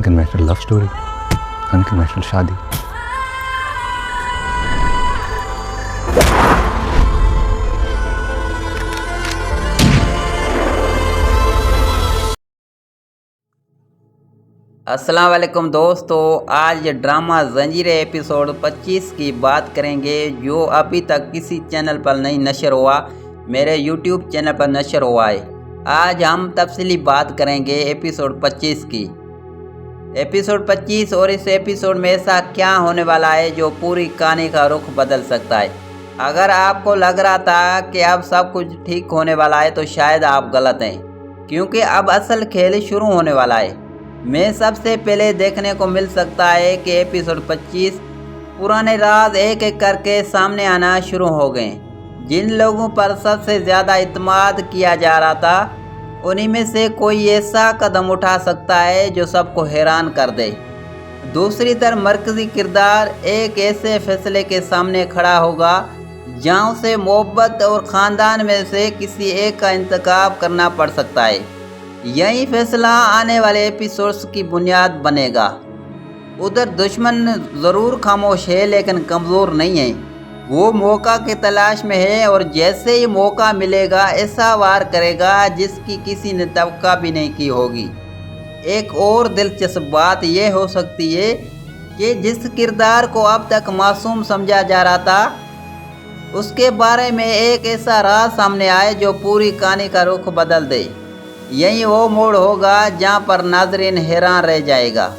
Unconventional love story, unconventional शादी। अस्सलाम वालेकुम दोस्तों, आज ड्रामा जंजीरें एपिसोड 25 की बात करेंगे, जो अभी तक किसी चैनल पर नहीं नशर हुआ, मेरे यूट्यूब चैनल पर नशर हुआ है। आज हम तफसीली बात करेंगे एपिसोड 25 की। एपिसोड 25 और इस एपिसोड में ऐसा क्या होने वाला है जो पूरी कहानी का रुख बदल सकता है। अगर आपको लग रहा था कि अब सब कुछ ठीक होने वाला है तो शायद आप गलत हैं, क्योंकि अब असल खेल शुरू होने वाला है। में सबसे पहले देखने को मिल सकता है कि एपिसोड 25 पुराने राज एक एक करके सामने आना शुरू हो गए। जिन लोगों पर सबसे ज़्यादा इत्मीद किया जा रहा था, उन्हीं में से कोई ऐसा कदम उठा सकता है जो सबको हैरान कर दे। दूसरी तरफ मरकज़ी किरदार एक ऐसे फैसले के सामने खड़ा होगा जहाँ उसे मोहब्बत और ख़ानदान में से किसी एक का इंतखाब करना पड़ सकता है। यही फैसला आने वाले एपिसोड्स की बुनियाद बनेगा। उधर दुश्मन ज़रूर खामोश है लेकिन कमज़ोर नहीं है। वो मौका की तलाश में है और जैसे ही मौका मिलेगा ऐसा वार करेगा जिसकी किसी ने तवक्का भी नहीं की होगी। एक और दिलचस्प बात यह हो सकती है कि जिस किरदार को अब तक मासूम समझा जा रहा था, उसके बारे में एक ऐसा राज सामने आए जो पूरी कहानी का रुख बदल दे। यही वो मोड़ होगा जहाँ पर नाजरीन हैरान रह जाएगा।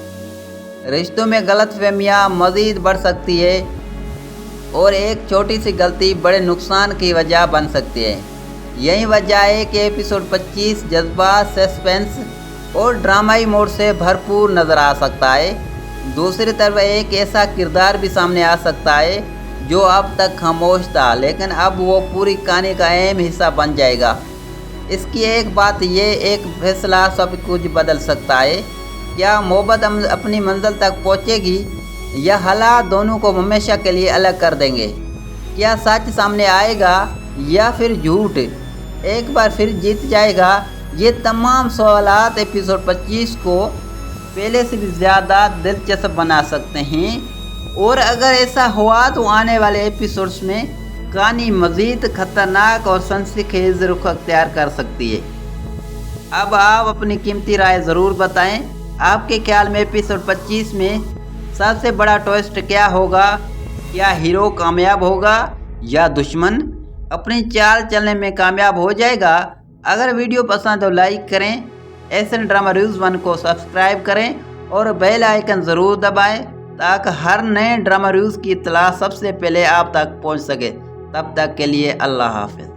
रिश्तों में गलतफहमियाँ मज़ीद बढ़ सकती है और एक छोटी सी गलती बड़े नुकसान की वजह बन सकती है। यही वजह है कि एपिसोड 25 जज्बात, सस्पेंस और ड्रामाई मोड से भरपूर नज़र आ सकता है। दूसरी तरफ एक ऐसा किरदार भी सामने आ सकता है जो अब तक खामोश था, लेकिन अब वो पूरी कहानी का अहम हिस्सा बन जाएगा। इसकी एक बात ये, एक फैसला सब कुछ बदल सकता है। क्या मोहब्बत अपनी मंजिल तक पहुंचेगी या हालात दोनों को हमेशा के लिए अलग कर देंगे? क्या सच सामने आएगा या फिर झूठ एक बार फिर जीत जाएगा? ये तमाम सवालात एपिसोड 25 को पहले से भी ज़्यादा दिलचस्प बना सकते हैं, और अगर ऐसा हुआ तो आने वाले एपिसोड्स में कहानी मज़ीद ख़तरनाक और सनसनीखेज़ रुख अख्तियार कर सकती है। अब आप अपनी कीमती राय ज़रूर बताएं। आपके ख्याल में एपिसोड 25 में सबसे बड़ा ट्विस्ट क्या होगा? क्या हीरो कामयाब होगा या दुश्मन अपनी चाल चलने में कामयाब हो जाएगा? अगर वीडियो पसंद हो लाइक करें, एसएन ड्रामा रिव्यूज़ 1 को सब्सक्राइब करें और बेल आइकन ज़रूर दबाएं ताकि हर नए ड्रामा रिव्यूज़ की इत्तला सबसे पहले आप तक पहुंच सके। तब तक के लिए अल्लाह हाफ़िज़।